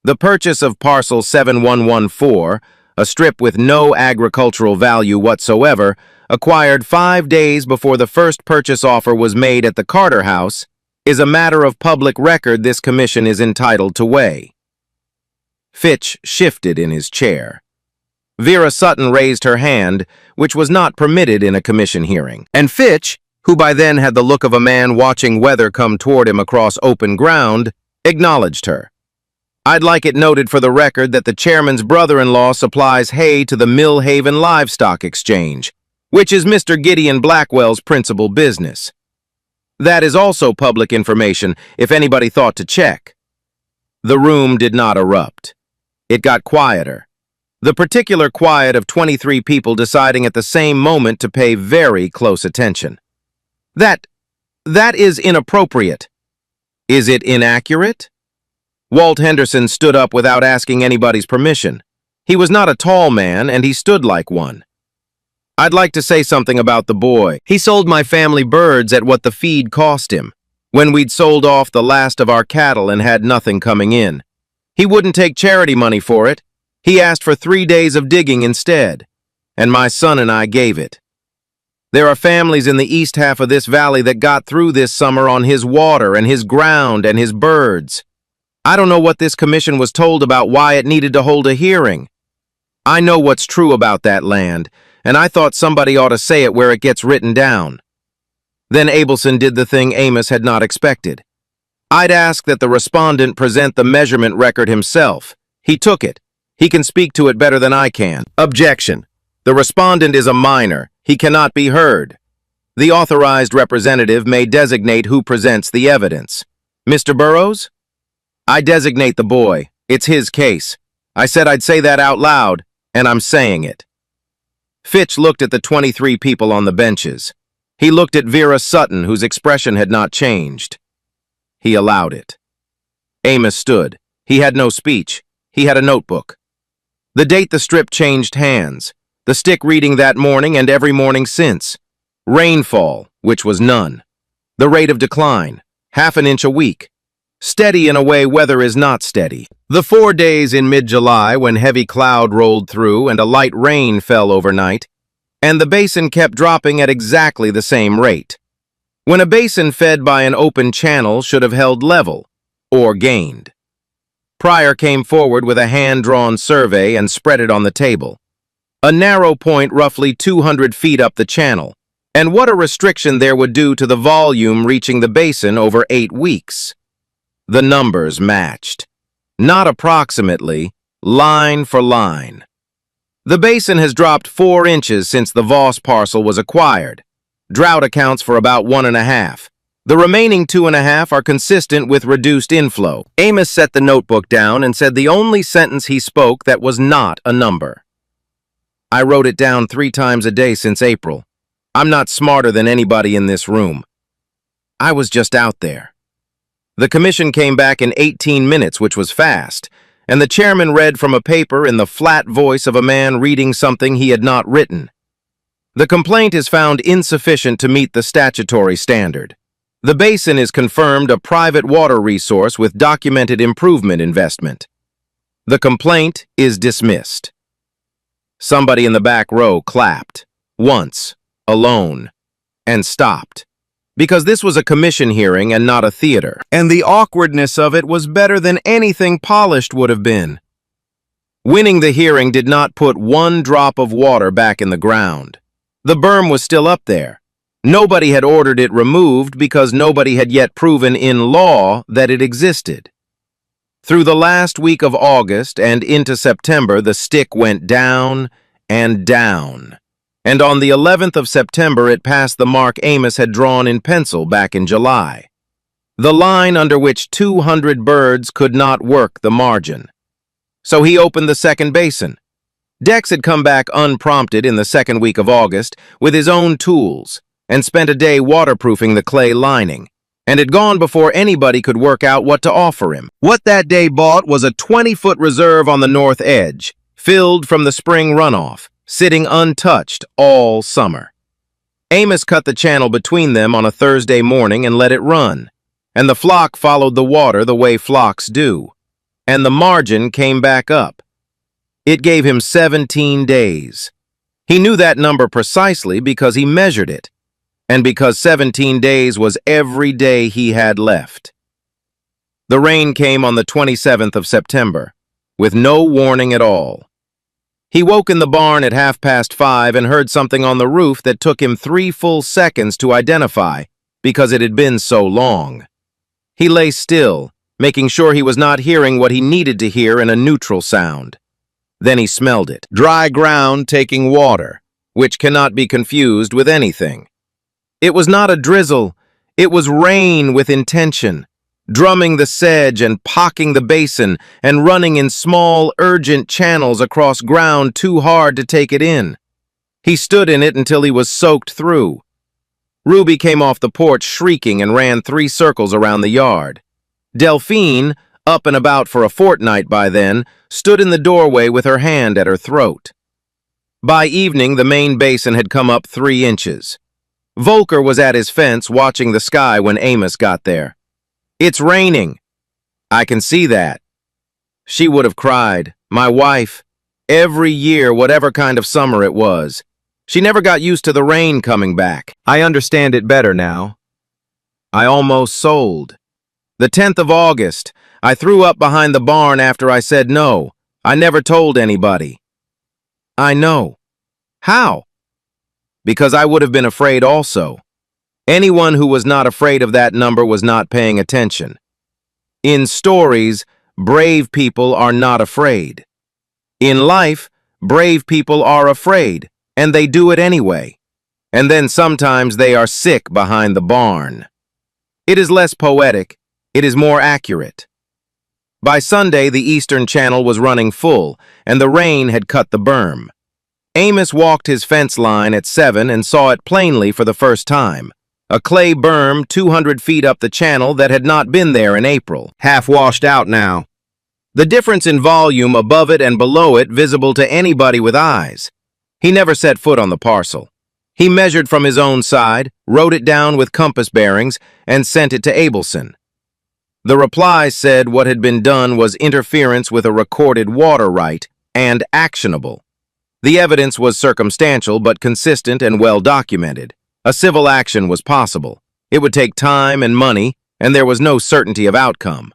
The purchase of parcel 7114, a strip with no agricultural value whatsoever, acquired 5 days before the first purchase offer was made at the Carter House, is a matter of public record this commission is entitled to weigh. Fitch shifted in his chair. Vera Sutton raised her hand, which was not permitted in a commission hearing, and Fitch, who by then had the look of a man watching weather come toward him across open ground, acknowledged her. I'd like it noted for the record that the chairman's brother-in-law supplies hay to the Millhaven Livestock Exchange, which is Mr. Gideon Blackwell's principal business. That is also public information if anybody thought to check. The room did not erupt. It got quieter. The particular quiet of 23 people deciding at the same moment to pay very close attention. That is inappropriate. Is it inaccurate? Walt Henderson stood up without asking anybody's permission. He was not a tall man, and he stood like one. I'd like to say something about the boy. He sold my family birds at what the feed cost him, when we'd sold off the last of our cattle and had nothing coming in. He wouldn't take charity money for it. He asked for 3 days of digging instead, and my son and I gave it. There are families in the east half of this valley that got through this summer on his water and his ground and his birds. I don't know what this commission was told about why it needed to hold a hearing. I know what's true about that land, and I thought somebody ought to say it where it gets written down. Then Abelson did the thing Amos had not expected. I'd ask that the respondent present the measurement record himself. He took it. He can speak to it better than I can. Objection. The respondent is a minor. He cannot be heard. The authorized representative may designate who presents the evidence. Mr. Burrows? I designate the boy. It's his case. I said I'd say that out loud, and I'm saying it. Fitch looked at the 23 people on the benches. He looked at Vera Sutton, whose expression had not changed. He allowed it. Amos stood. He had no speech. He had a notebook. The date the strip changed hands. The stick reading that morning and every morning since. Rainfall, which was none. The rate of decline, 1/2 inch a week. Steady in a way weather is not steady. The 4 days in mid-July when heavy cloud rolled through and a light rain fell overnight, and the basin kept dropping at exactly the same rate. When a basin fed by an open channel should have held level, or gained. Pryor came forward with a hand-drawn survey and spread it on the table. A narrow point roughly 200 feet up the channel, and what a restriction there would do to the volume reaching the basin over 8 weeks. The numbers matched. Not approximately, line for line. The basin has dropped 4 inches since the Voss parcel was acquired. Drought accounts for about 1.5. The remaining 2.5 are consistent with reduced inflow. Amos set the notebook down and said the only sentence he spoke that was not a number. I wrote it down 3 times a day since April. I'm not smarter than anybody in this room. I was just out there. The commission came back in 18 minutes, which was fast, and the chairman read from a paper in the flat voice of a man reading something he had not written. The complaint is found insufficient to meet the statutory standard. The basin is confirmed a private water resource with documented improvement investment. The complaint is dismissed. Somebody in the back row clapped, once, alone, and stopped. Because this was a commission hearing and not a theater, and the awkwardness of it was better than anything polished would have been. Winning the hearing did not put one drop of water back in the ground. The berm was still up there. Nobody had ordered it removed because nobody had yet proven in law that it existed. Through the last week of August and into September, the stick went down and down. And on the 11th of September, it passed the mark Amos had drawn in pencil back in July. The line under which 200 birds could not work the margin. So he opened the second basin. Dex had come back unprompted in the second week of August with his own tools and spent a day waterproofing the clay lining, and had gone before anybody could work out what to offer him. What that day bought was a 20-foot reserve on the north edge, filled from the spring runoff, sitting untouched all summer. Amos cut the channel between them on a Thursday morning and let it run, and the flock followed the water the way flocks do, and the margin came back up. It gave him 17 days. He knew that number precisely because he measured it, and because 17 days was every day he had left. The rain came on the 27th of September, with no warning at all. He woke in the barn at 5:30 and heard something on the roof that took him 3 full seconds to identify because it had been so long. He lay still, making sure he was not hearing what he needed to hear in a neutral sound. Then he smelled it. Dry ground taking water, which cannot be confused with anything. It was not a drizzle, it was rain with intention, drumming the sedge and pocking the basin and running in small, urgent channels across ground too hard to take it in. He stood in it until he was soaked through. Ruby came off the porch shrieking and ran 3 circles around the yard. Delphine, up and about for a fortnight by then, stood in the doorway with her hand at her throat. By evening, the main basin had come up 3 inches. Volker was at his fence watching the sky when Amos got there. "It's raining." "I can see that." She would have cried, my wife, every year, whatever kind of summer it was. She never got used to the rain coming back. I understand it better now. I almost sold. The 10th of August, I threw up behind the barn after I said no. I never told anybody. I know. How? Because I would have been afraid also. Anyone who was not afraid of that number was not paying attention. In stories, brave people are not afraid. In life, brave people are afraid, and they do it anyway. And then sometimes they are sick behind the barn. It is less poetic. It is more accurate. By Sunday, the eastern channel was running full, and the rain had cut the berm. Amos walked his fence line at 7 and saw it plainly for the first time. A clay berm 200 feet up the channel that had not been there in April, half washed out now. The difference in volume above it and below it visible to anybody with eyes. He never set foot on the parcel. He measured from his own side, wrote it down with compass bearings, and sent it to Abelson. The reply said what had been done was interference with a recorded water right and actionable. The evidence was circumstantial but consistent and well documented. A civil action was possible. It would take time and money, and there was no certainty of outcome.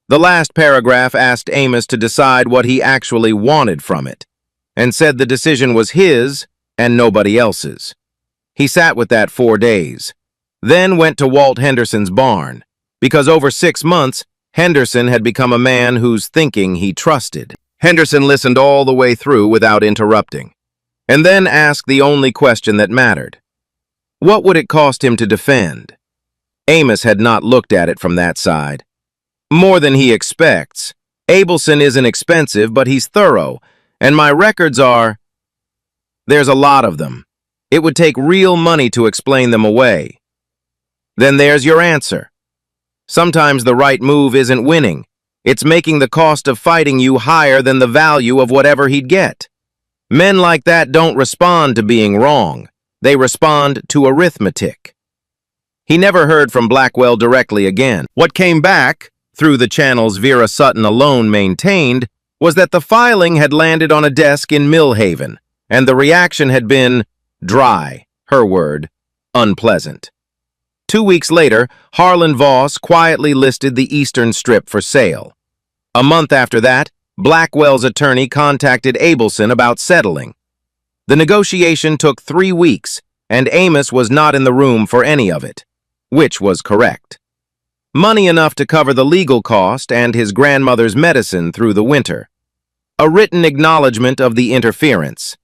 The last paragraph asked Amos to decide what he actually wanted from it, and said the decision was his and nobody else's. He sat with that 4 days, then went to Walt Henderson's barn, because over 6 months, Henderson had become a man whose thinking he trusted. Henderson listened all the way through without interrupting, and then asked the only question that mattered. What would it cost him to defend? Amos had not looked at it from that side. More than he expects. Abelson isn't expensive, but he's thorough, and my records are... There's a lot of them. It would take real money to explain them away. Then there's your answer. Sometimes the right move isn't winning. It's making the cost of fighting you higher than the value of whatever he'd get. Men like that don't respond to being wrong. They respond to arithmetic. He never heard from Blackwell directly again. What came back, through the channels Vera Sutton alone maintained, was that the filing had landed on a desk in Millhaven, and the reaction had been dry, her word, unpleasant. 2 weeks later, Harlan Voss quietly listed the Eastern Strip for sale. A month after that, Blackwell's attorney contacted Abelson about settling. The negotiation took 3 weeks, and Amos was not in the room for any of it, which was correct. Money enough to cover the legal cost and his grandmother's medicine through the winter. A written acknowledgement of the interference,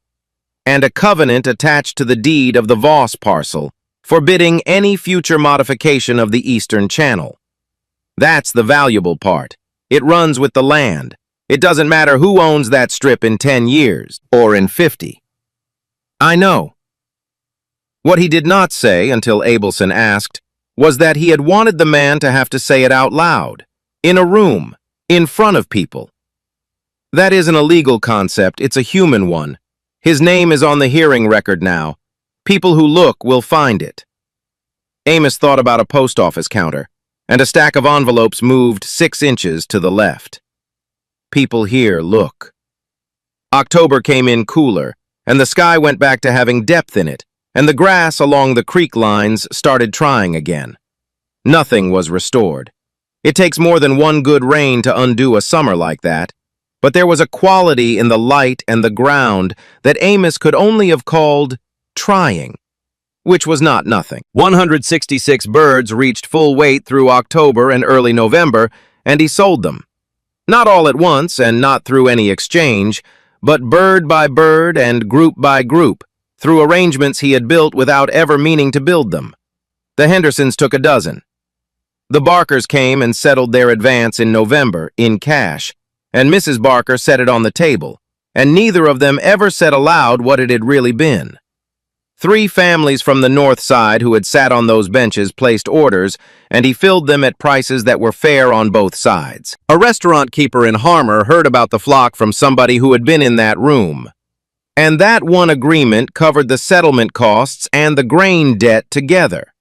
and a covenant attached to the deed of the Voss parcel, forbidding any future modification of the Eastern Channel. That's the valuable part. It runs with the land. It doesn't matter who owns that strip in 10 years, or in 50. I know. What he did not say, until Abelson asked, was that he had wanted the man to have to say it out loud, in a room, in front of people. That isn't a legal concept, it's a human one. His name is on the hearing record now. People who look will find it. Amos thought about a post office counter, and a stack of envelopes moved 6 inches to the left. People here look. October came in cooler, and the sky went back to having depth in it, and the grass along the creek lines started trying again. Nothing was restored. It takes more than one good rain to undo a summer like that, but there was a quality in the light and the ground that Amos could only have called trying, which was not nothing. 166 birds reached full weight through October and early November, and he sold them. Not all at once and not through any exchange, but bird by bird and group by group, through arrangements he had built without ever meaning to build them. The Hendersons took a dozen. The Barkers came and settled their advance in November, in cash, and Mrs. Barker set it on the table, and neither of them ever said aloud what it had really been. 3 families from the north side who had sat on those benches placed orders, and he filled them at prices that were fair on both sides. A restaurant keeper in Harmer heard about the flock from somebody who had been in that room. And that one agreement covered the settlement costs and the grain debt together.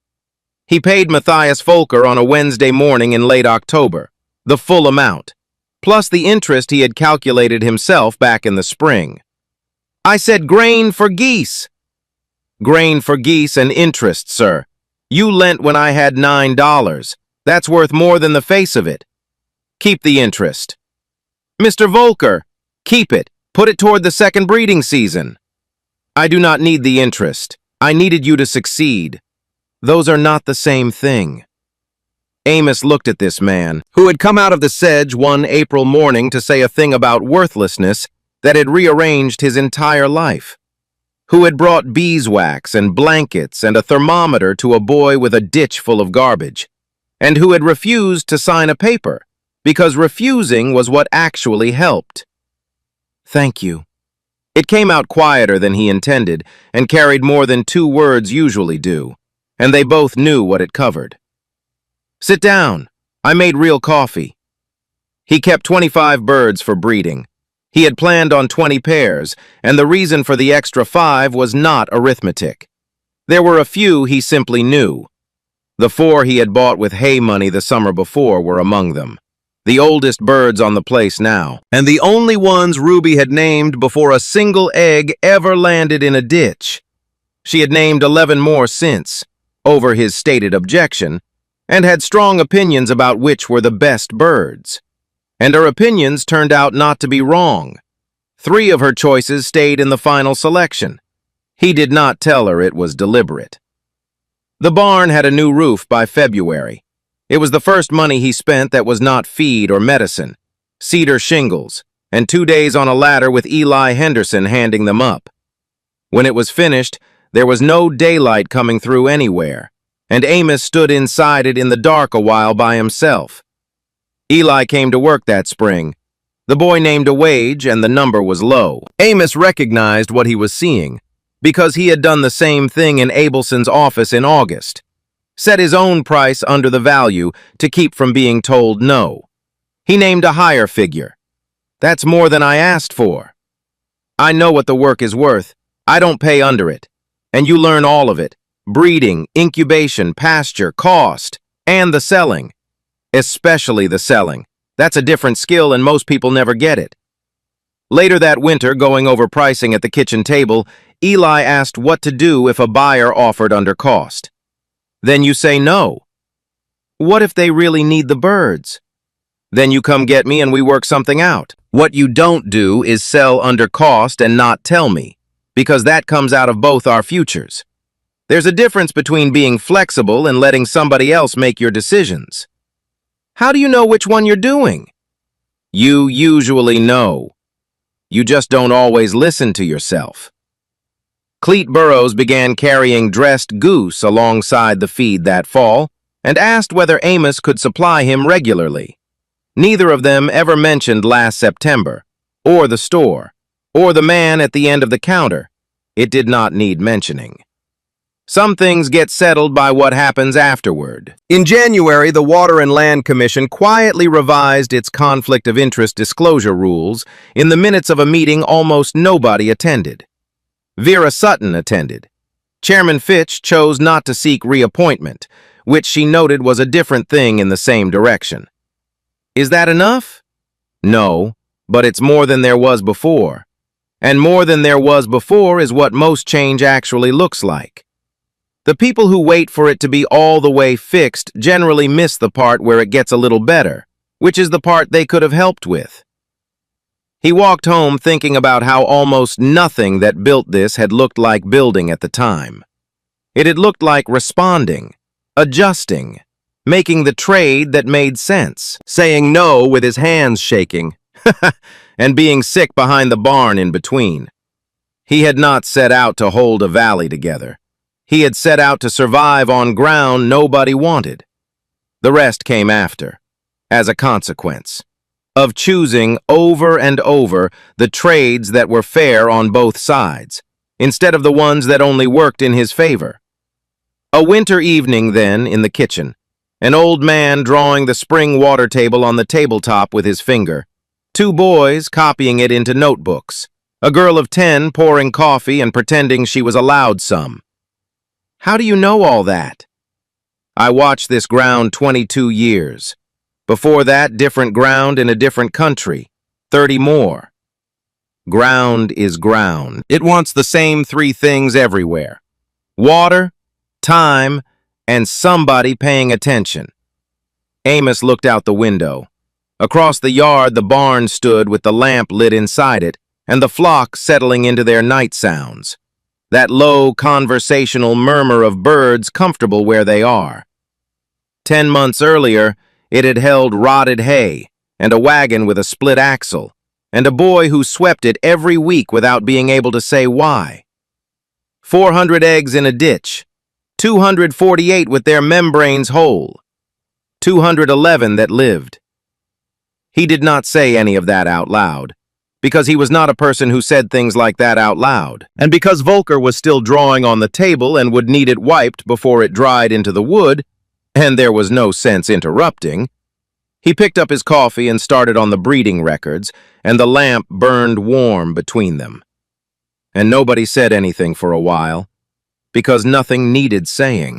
He paid Matthias Volker on a Wednesday morning in late October, the full amount, plus the interest he had calculated himself back in the spring. I said grain for geese. Grain for geese and interest, sir. You lent when I had $9. That's worth more than the face of it. Keep the interest. Mr. Volker, keep it. Put it toward the second breeding season. I do not need the interest. I needed you to succeed. Those are not the same thing. Amos looked at this man, who had come out of the sedge one April morning to say a thing about worthlessness that had rearranged his entire life, who had brought beeswax and blankets and a thermometer to a boy with a ditch full of garbage, and who had refused to sign a paper, because refusing was what actually helped. Thank you. It came out quieter than he intended and carried more than 2 words usually do, and they both knew what it covered. Sit down. I made real coffee. He kept 25 birds for breeding. He had planned on 20 pairs, and the reason for the extra 5 was not arithmetic. There were a few he simply knew. The 4 he had bought with hay money the summer before were among them, the oldest birds on the place now, and the only ones Ruby had named before a single egg ever landed in a ditch. She had named 11 more since, over his stated objection, and had strong opinions about which were the best birds. And her opinions turned out not to be wrong. 3 of her choices stayed in the final selection. He did not tell her it was deliberate. The barn had a new roof by February. It was the first money he spent that was not feed or medicine, cedar shingles, and 2 days on a ladder with Eli Henderson handing them up. When it was finished, there was no daylight coming through anywhere, and Amos stood inside it in the dark a while by himself. Eli came to work that spring. The boy named a wage, and the number was low. Amos recognized what he was seeing, because he had done the same thing in Abelson's office in August. Set his own price under the value to keep from being told no. He named a higher figure. That's more than I asked for. I know what the work is worth. I don't pay under it. And you learn all of it. Breeding, incubation, pasture, cost, and the selling. Especially the selling. That's a different skill and most people never get it. Later that winter, going over pricing at the kitchen table, Eli asked what to do if a buyer offered under cost. Then you say no. What if they really need the birds? Then you come get me and we work something out. What you don't do is sell under cost and not tell me, because that comes out of both our futures. There's a difference between being flexible and letting somebody else make your decisions. How do you know which one you're doing? You usually know. You just don't always listen to yourself. Cleet Burrows began carrying dressed goose alongside the feed that fall and asked whether Amos could supply him regularly. Neither of them ever mentioned last September, or the store, or the man at the end of the counter. It did not need mentioning. Some things get settled by what happens afterward. In January, the Water and Land Commission quietly revised its conflict of interest disclosure rules in the minutes of a meeting almost nobody attended. Vera Sutton attended. Chairman Fitch chose not to seek reappointment, which she noted was a different thing in the same direction. Is that enough? No, but it's more than there was before. And more than there was before is what most change actually looks like. The people who wait for it to be all the way fixed generally miss the part where it gets a little better, which is the part they could have helped with. He walked home thinking about how almost nothing that built this had looked like building at the time. It had looked like responding, adjusting, making the trade that made sense, saying no with his hands shaking, and being sick behind the barn in between. He had not set out to hold a valley together. He had set out to survive on ground nobody wanted. The rest came after, as a consequence of choosing over and over the trades that were fair on both sides, instead of the ones that only worked in his favor. A winter evening, then, in the kitchen, an old man drawing the spring water table on the tabletop with his finger, 2 boys copying it into notebooks, a girl of 10 pouring coffee and pretending she was allowed some. How do you know all that? I watched this ground 22 years. Before that, different ground in a different country, 30 more. Ground is ground. It wants the same 3 things everywhere: water, time, and somebody paying attention. Amos looked out the window. Across the yard, the barn stood with the lamp lit inside it, and the flock settling into their night sounds. That low, conversational murmur of birds comfortable where they are. 10 months earlier, it had held rotted hay, and a wagon with a split axle, and a boy who swept it every week without being able to say why. 400 eggs in a ditch, 248 with their membranes whole, 211 that lived. He did not say any of that out loud, because he was not a person who said things like that out loud, and because Volker was still drawing on the table and would need it wiped before it dried into the wood, and there was no sense interrupting. He picked up his coffee and started on the breeding records, and the lamp burned warm between them. And nobody said anything for a while, because nothing needed saying.